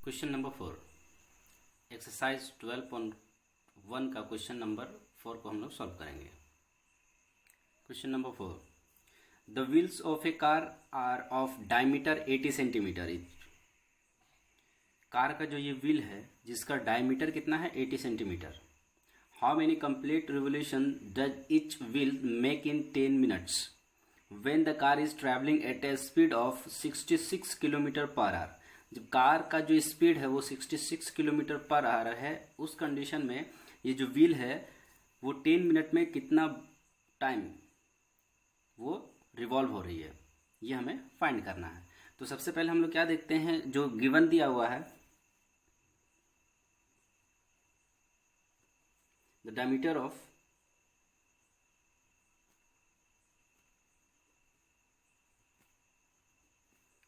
Question number 4 exercise 12.1 का question number 4 को हम लोग सॉल्व करेंगे। Question number 4, the wheels of a car are of diameter 80 centimetre each. Car का जो ये व्हील है जिसका डायमीटर कितना है 80 centimetre. How many complete revolution does etch wheel make in 10 minutes when the car is travelling eight A speed of 66 kilometre per hour. जब car का जो स्पीड है वो 66 किलोमीटर पर आवर है, उस कंडीशन में ये जो व्हील है वो 10 मिनट में कितना टाइम वो रिवॉल्व हो रही है, ये हमें फाइंड करना है। तो सबसे पहले हम लोग क्या देखते हैं, जो गिवन दिया हुआ है the diameter of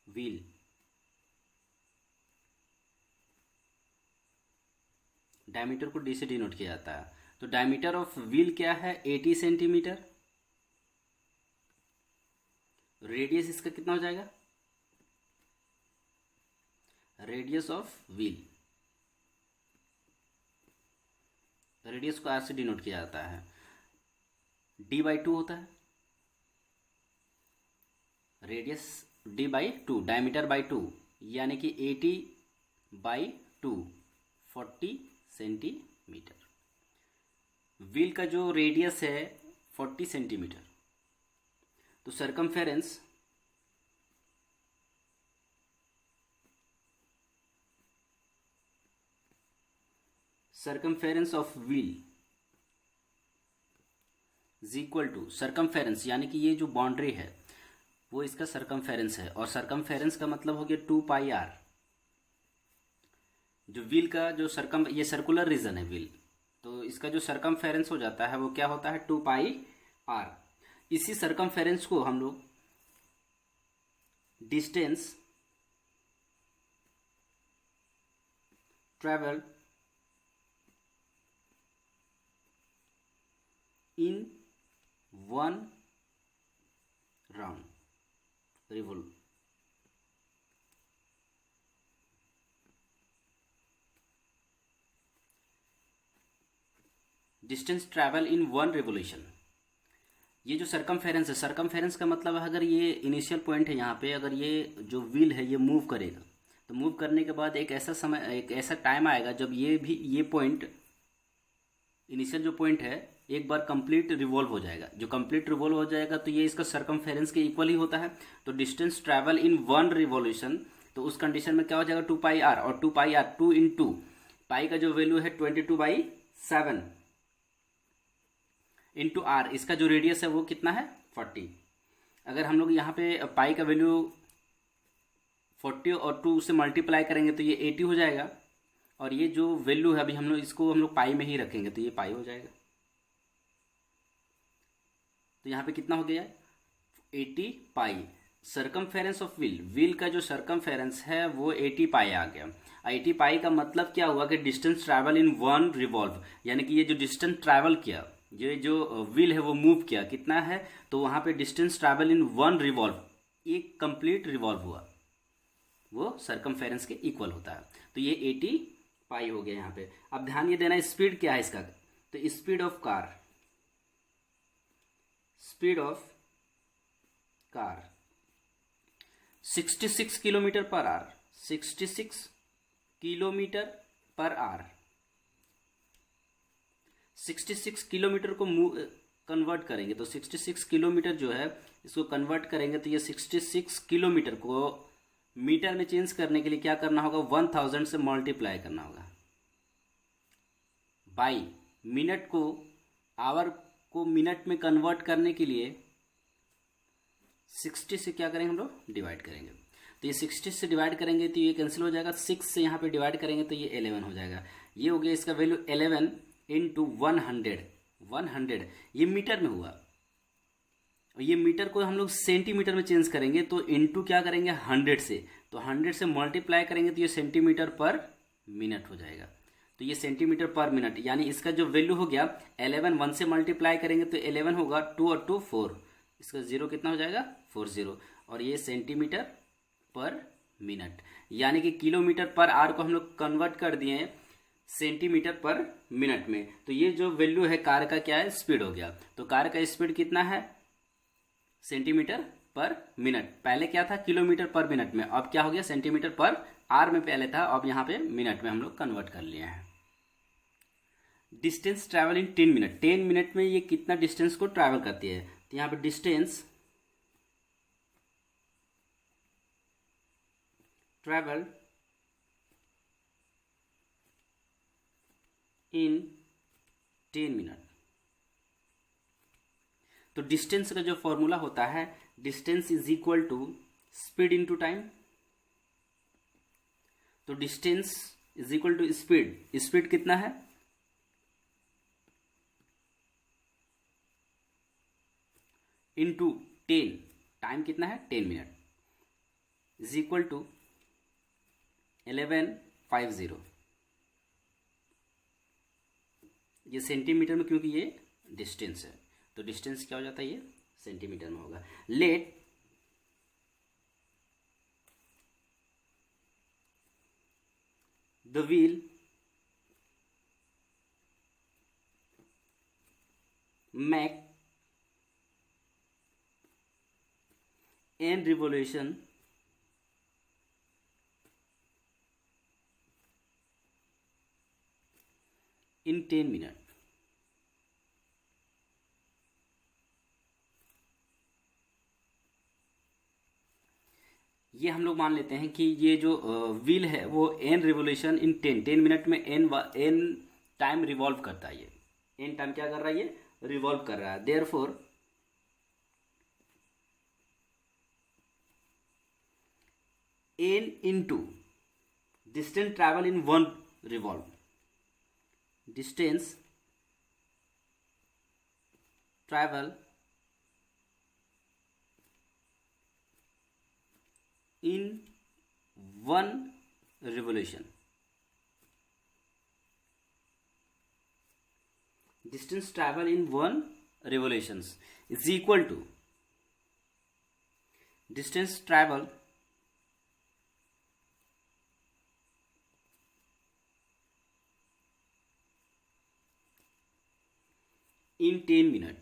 wheel, diameter को डी से डिनोट किया जाता है। तो डायमीटर ऑफ व्हील क्या है 80 सेंटीमीटर। रेडियस इसका कितना हो जाएगा, रेडियस ऑफ व्हील, रेडियस को आर से डिनोट किया जाता है। d/2 होता है, रेडियस d/2, डायमीटर बाई 2, यानी कि 80/2 40 सेंटीमीटर। व्हील का जो रेडियस है 40 सेंटीमीटर, तो circumference of wheel is equal to circumference, यानी कि ये जो बाउंड्री है वो इसका सरकमफेरेंस है, और सरकमफेरेंस का मतलब हो गया 2πr। जो व्हील का जो ये सर्कुलर रीजन है व्हील, तो इसका जो सरकमफेरेंस हो जाता है वो क्या होता है 2πr। इसी सरकमफेरेंस को हम लोग distance travel in 1 round revolve, distance travel in 1 revolution. ये जो सरकमफेरेंस है, सरकमफेरेंस का मतलब है अगर ये इनिशियल पॉइंट है यहाँ पे, अगर ये जो व्हील है ये मूव करेगा तो मूव करने के बाद एक ऐसा टाइम आएगा जब ये पॉइंट, इनिशियल जो पॉइंट है, एक बार कंप्लीट रिवॉल्व हो जाएगा। जो कंप्लीट रिवॉल्व हो जाएगा तो ये इसका सरकमफेरेंस के इक्वल ही होता है। तो डिस्टेंस ट्रैवल इन 1 रिवॉल्यूशन, तो उस कंडीशन में क्या हो जाएगा 2πr, और 2πr 2 इंटू पाई का जो वैल्यू है 22/7 इंटू आर, इसका जो रेडियस है वो कितना है 40। अगर हम लोग यहाँ पे पाई का वैल्यू 40 और 2 से मल्टीप्लाई करेंगे तो ये 80 हो जाएगा, और ये जो वैल्यू है अभी हम लोग पाई में ही रखेंगे तो ये पाई हो जाएगा। तो यहाँ पे कितना हो गया 80 पाई। सरकमफेरेंस ऑफ व्हील का जो सरकमफेरेंस है वो 80 पाई आ गया। 80 पाई का मतलब क्या हुआ कि डिस्टेंस ट्रैवल इन 1 रिवॉल्व, यानी कि ये जो डिस्टेंस ट्रैवल किया, ये जो व्हील है वो मूव किया कितना है, तो वहां पे डिस्टेंस ट्रैवल इन 1 रिवॉल्व, एक कंप्लीट रिवॉल्व हुआ, वो सरकमफेरेंस के इक्वल होता है। तो ये 80 पाई हो गया यहाँ पे। अब ध्यान ये देना स्पीड क्या है इसका, तो speed of car 66 kilometre per hour, 66 kilometre per hour. 66 kilometre को कन्वर्ट करेंगे तो 66 किलोमीटर जो है इसको कन्वर्ट करेंगे तो ये 66 किलोमीटर को मीटर में चेंज करने के लिए क्या करना होगा 1000 से मल्टीप्लाई करना होगा, बाई मिनट को, आवर को मिनट में कन्वर्ट करने के लिए 60 से क्या करेंगे हम लोग डिवाइड करेंगे। तो ये 60 से डिवाइड करेंगे तो ये कैंसिल हो जाएगा, 6 से यहाँ पे डिवाइड करेंगे तो ये 11 हो जाएगा। ये हो गया इसका वैल्यू 11 इंटू 100 ये मीटर में हुआ, और ये मीटर को हम लोग सेंटीमीटर में चेंज करेंगे तो इंटू क्या करेंगे 100 से, तो 100 से मल्टीप्लाई करेंगे तो ये सेंटीमीटर पर मिनट हो जाएगा। तो ये सेंटीमीटर पर मिनट, यानी इसका जो वैल्यू हो गया 11, 1 से मल्टीप्लाई करेंगे तो 11 होगा, 2 और 2 4, इसका 0 कितना हो जाएगा 40, और ये सेंटीमीटर पर मिनट। यानी कि किलोमीटर पर आवर को हम लोग कन्वर्ट कर दिए हैं सेंटीमीटर पर मिनट में। तो ये जो वैल्यू है कार का क्या है, स्पीड हो गया। तो कार का स्पीड कितना है, सेंटीमीटर पर मिनट। पहले क्या था, किलोमीटर पर मिनट में, अब क्या हो गया, सेंटीमीटर पर आवर में पहले था, अब यहाँ पे मिनट में हम लोग कन्वर्ट कर लिए हैं। Distance travel in 10 minute, 10 minute में ये कितना डिस्टेंस को ट्रैवल करती है। तो यहाँ पे डिस्टेंस ट्रैवल इन 10 मिनट। तो डिस्टेंस का जो फॉर्मूला होता है, distance is equal to speed into time. तो distance is equal to speed, speed कितना है, इनटू 10, टाइम कितना है 10 मिनट, इज इक्वल टू 1150। ये सेंटीमीटर में, क्योंकि ये डिस्टेंस है तो डिस्टेंस क्या हो जाता है, ये सेंटीमीटर में होगा। Let the wheel make n revolution in 10 minute. ये हम लोग मान लेते हैं कि ये जो व्हील है वो n रिवोल्यूशन इन 10 मिनट में n टाइम रिवॉल्व करता है। ये n टाइम क्या कर रहा है, ये रिवॉल्व कर रहा है। Therefore n into distance travel in 1 revolve, distance travel in 1 revolution, distance travel in 1 revolutions is equal to distance travel in 10 minutes।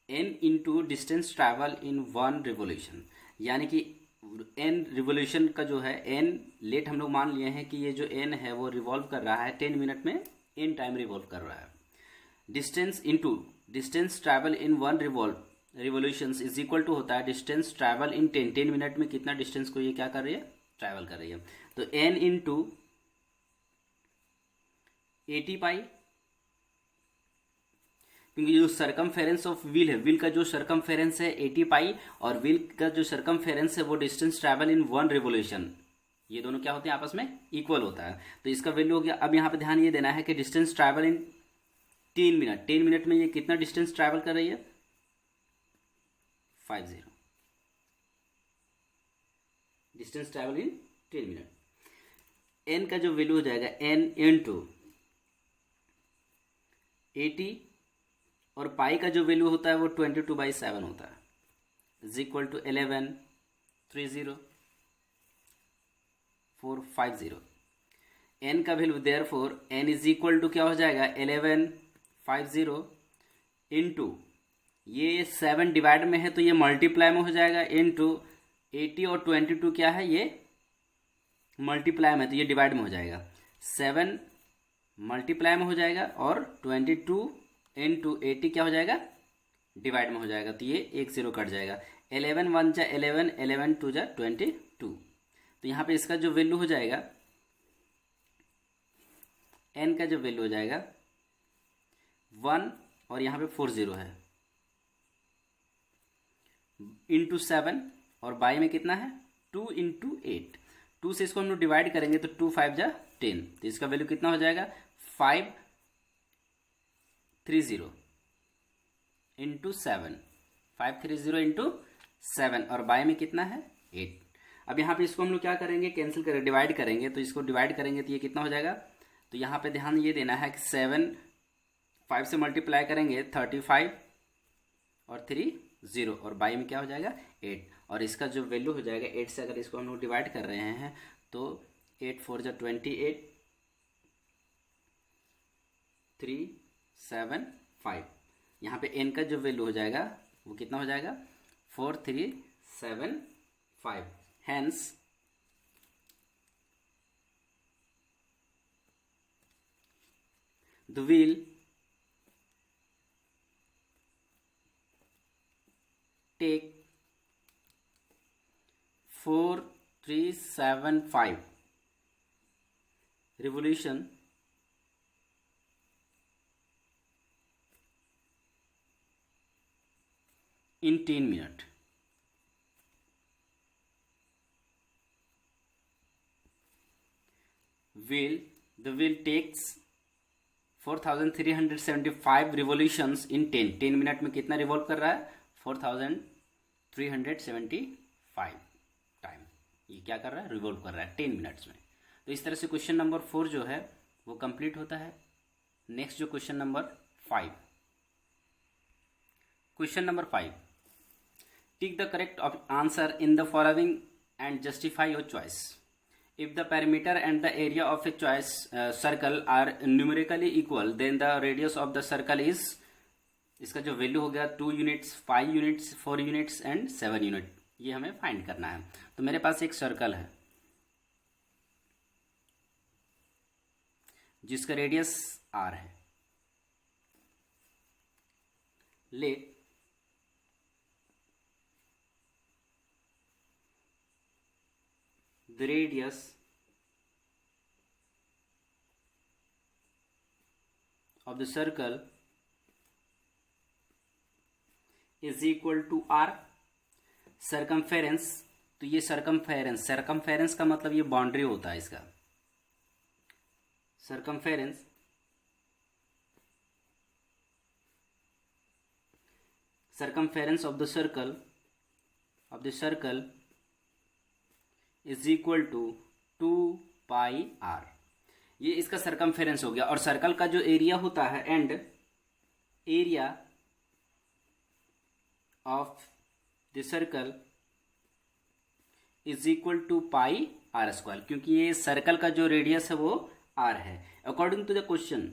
n into distance travel in 1 revolution, यानी कि n रिवोल्यूशन का जो है n late हम लोग मान लिए हैं कि ये जो n है वो रिवॉल्व कर रहा है 10 मिनट में, n टाइम रिवॉल्व कर रहा है। Distance into distance travel in 1 revolution is equal to होता है डिस्टेंस ट्रैवल इन 10 मिनट में कितना डिस्टेंस को ये क्या कर रही है, ट्रैवल कर रही है। तो n इंटू 80 पाई, क्योंकि जो सरकमफेरेंस ऑफ व्हील है, व्हील का जो सरकमफेरेंस है 80 पाई और व्हील का जो सरकमफेरेंस है वो डिस्टेंस ट्रैवल इन 1 रिवोल्यूशन, ये दोनों क्या होते हैं, आपस में इक्वल होता है। तो इसका वैल्यू हो गया। अब यहाँ पे ध्यान ये देना है कि distance travel in 10 minute, 10 minute में ये कितना डिस्टेंस ट्रैवल कर रही है, 50, distance travel in 10 minute. N का जो वैल्यू हो जाएगा n इंटू 80 और पाई का जो वैल्यू होता है वो 22/7 होता है, इज इक्वल टू 11,30,450। एन का value therefore n is equal to क्या हो जाएगा, 1150 इंटू ये 7 डिवाइड में है तो ये मल्टीप्लाई में हो जाएगा, इंटू 80 और 22 क्या है, ये मल्टीप्लाई में, तो ये डिवाइड में हो जाएगा। 7 मल्टीप्लाई में हो जाएगा और 22 इंटू 80 क्या हो जाएगा, डिवाइड में हो जाएगा। तो ये 1 0 कट जाएगा। 11 1 जा 11, 11 2 जा 22। तो यहाँ पे इसका जो वैल्यू हो जाएगा, n का जो वैल्यू हो जाएगा 1 और यहाँ पे 40 है, इंटू 7 और बाई में कितना है 2 इंटू 8। 2 से इसको हम लोग डिवाइड करेंगे तो 2 5 जा 10, तो इसका वैल्यू कितना हो जाएगा 530 इंटू 7, 530 इंटू 7 और बाय में कितना है 8। अब यहाँ पे इसको हम लोग क्या करेंगे, कैंसिल करेंगे, डिवाइड करेंगे। तो इसको डिवाइड करेंगे तो ये कितना हो जाएगा, तो यहाँ पे ध्यान ये देना है कि 7 5 से मल्टीप्लाई करेंगे 35 और 3 0, और बाई में क्या हो जाएगा 8, और इसका जो वैल्यू हो जाएगा 8 से अगर इसको हम लोग डिवाइड कर रहे हैं तो 8 4 जा 28, 3 7 5, यहाँ पे n का जो वैल्यू हो जाएगा वो कितना हो जाएगा 4 3 7 5, hence the wheel take 4 3 7 5 revolution in 10 minutes. The wheel takes 4375 revolutions in 10 minute में कितना रिवॉल्व कर रहा है 4375 टाइम, ये क्या कर रहा है रिवॉल्व कर रहा है 10 मिनट्स में। तो इस तरह से क्वेश्चन नंबर 4 जो है वो कंप्लीट होता है। नेक्स्ट जो question number 5, question number 5, tick the correct answer in the following and justify your choice. If the perimeter and the area of a choice circle are numerically equal, then the radius of the circle is, इसका जो value हो गया 2 units 5 units 4 units and 7 unit, ये हमें find करना है। तो मेरे पास एक सर्कल है जिसका रेडियस r है। Let the radius of the circle is equal to r circumference। तो ये circumference का मतलब ये बाउंड्री होता है इसका, circumference of the circle is equal to 2 pi r। ये इसका सरकमफेरेंस हो गया, और सर्कल का जो एरिया होता है and area of the circle is equal to pi r square, क्योंकि ये सर्कल का जो रेडियस है वो r है। According to the question,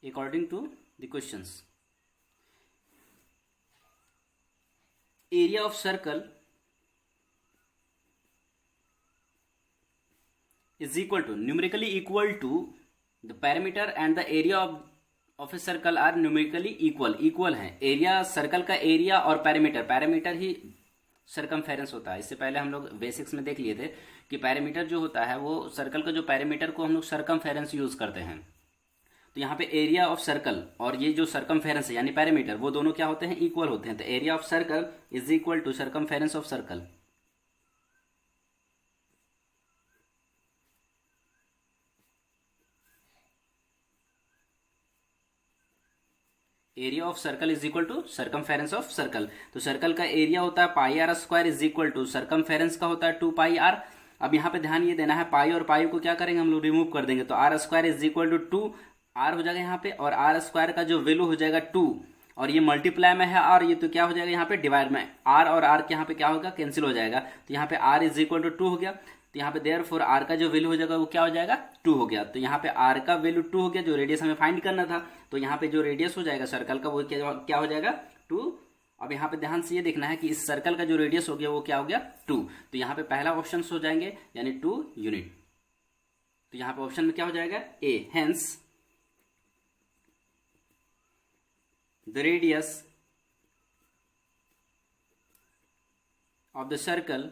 according to the questions, area of circle is equal to, numerically equal to, the perimeter and the area of a circle are numerically equal हैं। Area circle का area और parameter ही circumference होता है। इससे पहले हम लोग basics में देख लिए थे कि पैरामीटर जो होता है वो सर्कल का जो पैरामीटर को हम लोग सर्कमफेरेंस यूज करते हैं। तो यहाँ पे एरिया ऑफ सर्कल और ये जो सर्कमफेरेंस है यानी पैरामीटर, वो दोनों क्या होते हैं इक्वल होते हैं। तो area of circle is equal to circumference of circle. Area of circle is equal to circumference of circle. तो सर्कल का एरिया होता है pi r square is equal to circumference का होता है 2 पाई आर। अब यहाँ पे ध्यान ये देना है, पाई और पाई को क्या करेंगे हम लोग रिमूव कर देंगे, तो r square is equal to 2 r हो जाएगा यहाँ पे, और आर स्क्वायर का जो वैल्यू हो जाएगा 2, और ये मल्टीप्लाई में है और ये तो क्या हो जाएगा यहाँ पे डिवाइड में, आर और आर के यहाँ पे क्या होगा कैंसिल हो जाएगा। तो यहाँ पे आर इज इक्वल टू 2 हो गया, तो यहाँ पे देयरफॉर आर का जो वैल्यू हो जाएगा वो क्या हो जाएगा 2 हो गया। तो यहाँ पे आर का वैल्यू 2 हो गया, जो रेडियस हमें फाइंड करना था। तो यहाँ पे जो रेडियस हो जाएगा सर्कल का वो क्या हो जाएगा 2। अब यहाँ पे ध्यान से ये देखना है कि इस सर्कल का जो रेडियस हो गया वो क्या हो गया 2। तो यहाँ पे पहला ऑप्शन हो जाएंगे यानी 2 यूनिट। तो यहाँ पे ऑप्शन में क्या हो जाएगा ए, hence the radius of the circle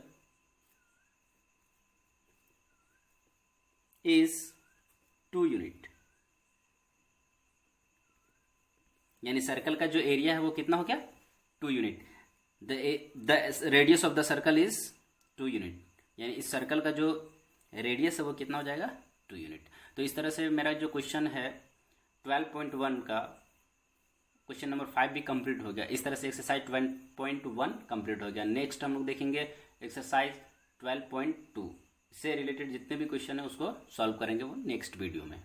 is 2 unit. यानी सर्कल का जो एरिया है वो कितना हो गया 2 unit. The radius of the circle is 2 unit, यानी इस सर्कल का जो रेडियस है वो कितना हो जाएगा 2 यूनिट। तो इस तरह से मेरा जो क्वेश्चन है 12.1 का क्वेश्चन नंबर 5 भी कंप्लीट हो गया। इस तरह से एक्सरसाइज 12.1 कंप्लीट हो गया। नेक्स्ट हम लोग देखेंगे एक्सरसाइज 12.2। इससे रिलेटेड जितने भी क्वेश्चन है उसको सॉल्व करेंगे वो नेक्स्ट वीडियो में।